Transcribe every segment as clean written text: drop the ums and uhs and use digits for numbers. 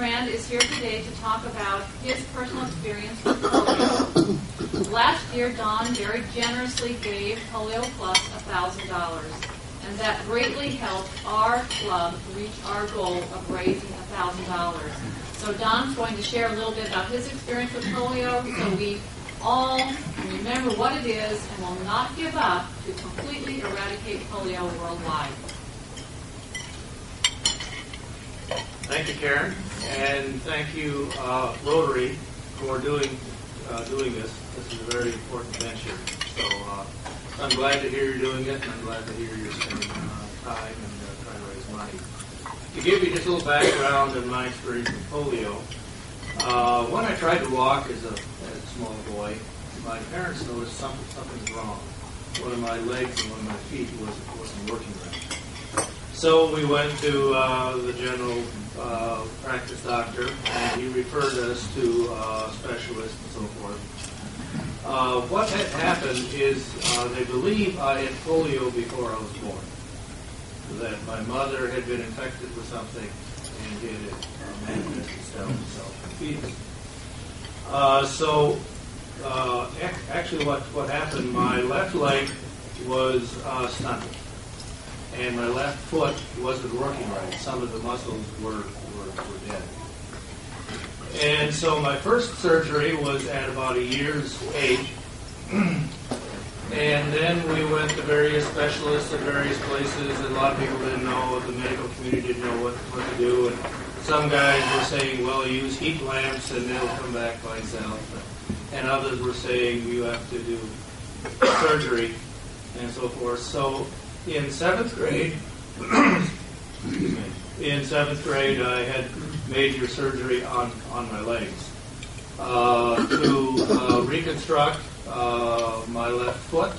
Hofstrand is here today to talk about his personal experience with polio. Last year, Don very generously gave Polio Plus $1,000, and that greatly helped our club reach our goal of raising $1,000. So Don's going to share a little bit about his experience with polio, so we all remember what it is and will not give up to completely eradicate polio worldwide. Thank you, Karen, and thank you, Rotary, for doing this. This is a very important venture. So I'm glad to hear you're doing it, and I'm glad to hear you're spending time and trying to raise money. To give you just a little background on my experience with polio, when I tried to walk as a small boy, my parents noticed something's wrong. One of my legs and one of my feet wasn't working right. So we went to the general practice doctor, and he referred us to specialists and so forth. What had happened is they believe I had polio before I was born. That my mother had been infected with something and it had manifested itself in fetus. Actually what happened, my left leg was stunted, and my left foot wasn't working right. Some of the muscles were dead. And so my first surgery was at about a year's age. And then we went to various specialists at various places. A lot of people didn't know, the medical community didn't know what to do. And some guys were saying, well, use heat lamps and they'll come back by itself. And others were saying, you have to do surgery and so forth. So in seventh grade, I had major surgery on my legs to reconstruct my left foot,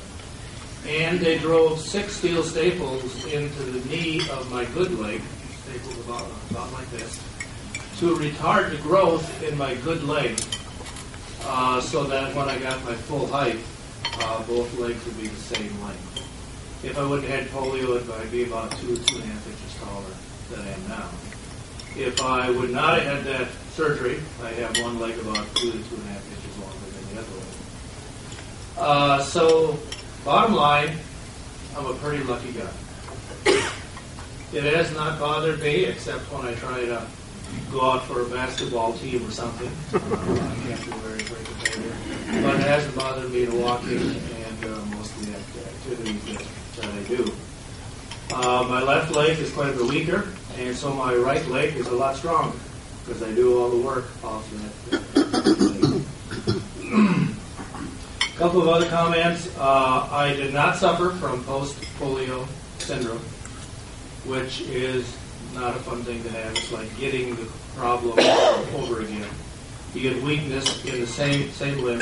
and they drove 6 steel staples into the knee of my good leg, staples about like this, to retard the growth in my good leg, so that when I got my full height, both legs would be the same length. If I wouldn't have had polio, I'd be about 2.5 inches taller than I am now. If I would not have had that surgery, I'd have one leg about 2 to 2.5 inches longer than the other leg. So, bottom line, I'm a pretty lucky guy. It has not bothered me, except when I try to go out for a basketball team or something. I can't be very competitive. But it hasn't bothered me to walking and most of the activities that I do. My left leg is quite a bit weaker, and so my right leg is a lot stronger, because I do all the work off that leg. A couple of other comments. I did not suffer from post-polio syndrome, which is not a fun thing to have. It's like getting the problem over again. You get weakness in the same limb,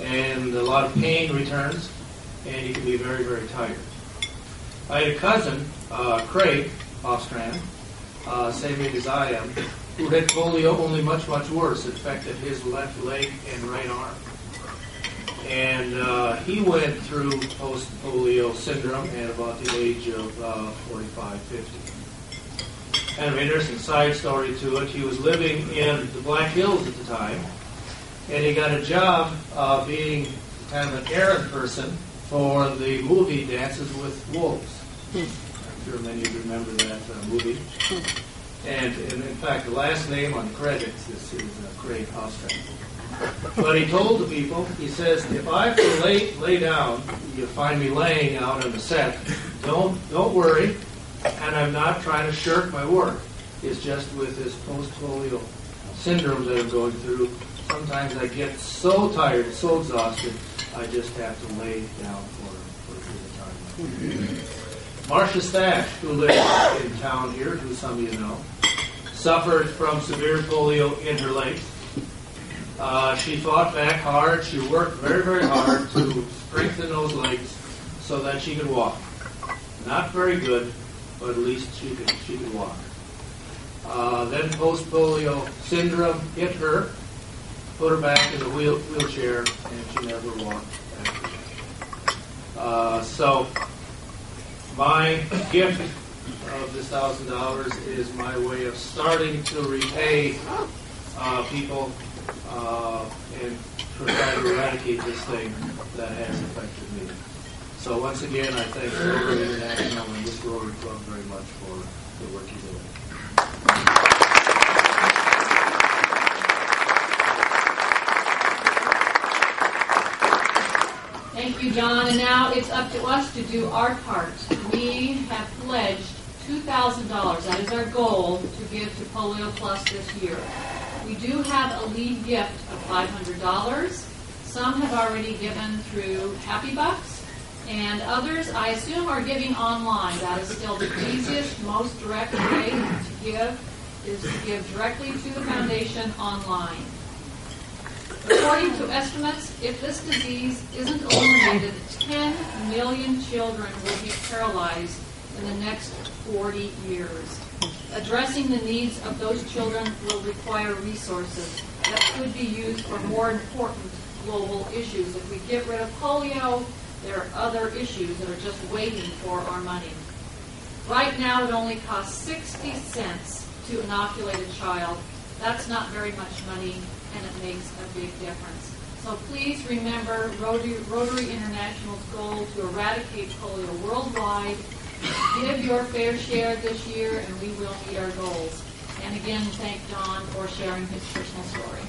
and a lot of pain returns, and you can be very, very tired. I had a cousin, Craig Hofstrand, same age as I am, who had polio, only much, much worse. It affected his left leg and right arm. And he went through post-polio syndrome at about the age of 45, 50. Kind of interesting side story to it. He was living in the Black Hills at the time, and he got a job being kind of an errand person for the movie Dances with Wolves. I'm sure many of you remember that movie. And in fact, the last name on credits is Craig Hofstrand. But he told the people, he says, if I have to lay down, you'll find me laying out on the set. Don't worry, and I'm not trying to shirk my work. It's just with this post-polio syndrome that I'm going through, sometimes I get so tired, so exhausted, I just have to lay down for a period of time. Marcia Stash, who lives in town here, who some of you know, suffered from severe polio in her legs. She fought back hard. She worked very, very hard to strengthen those legs so that she could walk. Not very good, but at least she could walk. Then post-polio syndrome hit her, put her back in the wheelchair, and she never walked after that. So my gift of this $1,000 is my way of starting to repay people and try to eradicate this thing that has affected me. So once again, I thank Rotary International and this Rotary Club very much for the work you're doing. Thank you, John. And now it's up to us to do our part. We have pledged $2,000. That is our goal to give to Polio Plus this year. We do have a lead gift of $500. Some have already given through Happy Bucks, and others, I assume, are giving online. That is still the easiest, most direct way to give, is to give directly to the foundation online. According to estimates, if this disease isn't eliminated, 10 million children will be paralyzed in the next 40 years. Addressing the needs of those children will require resources that could be used for more important global issues. If we get rid of polio, there are other issues that are just waiting for our money. Right now, it only costs 60 cents to inoculate a child. That's not very much money, and it makes a big difference. So please remember Rotary International's goal to eradicate polio worldwide. Give your fair share this year, and we will meet our goals. And again, thank Don for sharing his personal story.